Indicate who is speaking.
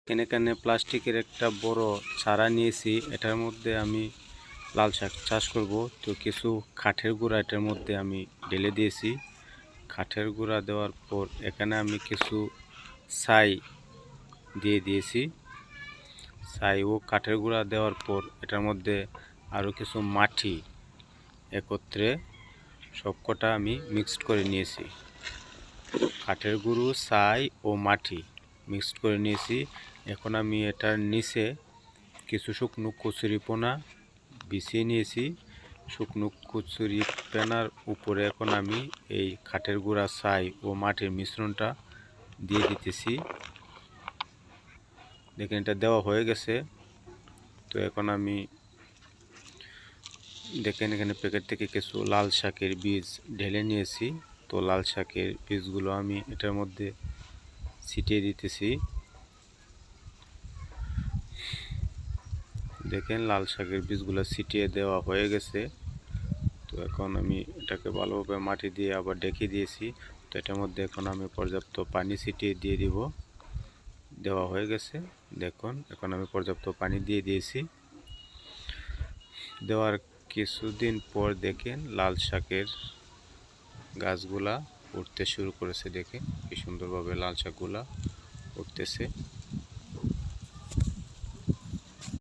Speaker 1: এখানে প্লাস্টিকের একটা বড় চারা নিয়েছি। এটার মধ্যে আমি লাল শাক চাষ করব। তো কিছু কাঠের গুঁড়া এটার মধ্যে আমি ঢেলে দিয়েছি। কাঠের গুঁড়া দেওয়ার পর এখানে আমি কিছু ছাই দিয়ে দিয়েছি। ছাই ও কাঠের গুঁড়া দেওয়ার পর এটার মধ্যে আরও কিছু মাটি একত্রে সবকটা আমি মিক্সড করে নিয়েছি। কাঠের গুঁড়ো, ছাই ও মাটি মিক্সড করে নিয়েছি। এখন আমি এটার নিচে কিছু শুকনো কচুরিপানা বিছিয়ে নিয়েছি। শুকনো কচুরিপানার উপরে এখন আমি এই কাঠের গুঁড়া, ছাই ও মাটির মিশ্রণটা দিয়ে দিতেছি। দেখেন এটা দেওয়া হয়ে গেছে। তো এখন আমি দেখেন এখানে প্যাকেট থেকে কিছু লাল শাকের বীজ ঢেলে নিয়েছি। তো লাল শাকের বীজগুলো আমি এটার মধ্যে ছিটিয়ে দিতেছি। দেখেন লাল শাকের বীজগুলো ছিটিয়ে দেওয়া হয়ে গেছে। তো এখন আমি এটাকে ভালোভাবে মাটি দিয়ে আবার ঢেকে দিয়েছি। তো এটার মধ্যে এখন আমি পর্যাপ্ত পানি ছিটিয়ে দিয়ে দিব। দেওয়া হয়ে গেছে। দেখুন এখন আমি পর্যাপ্ত পানি দিয়ে দিয়েছি। দেওয়ার কিছুদিন পর দেখেন লাল শাকের গাছগুলা উঠতে শুরু করেছে। দেখেন কি সুন্দরভাবে লাল শাকগুলা উঠতেছে।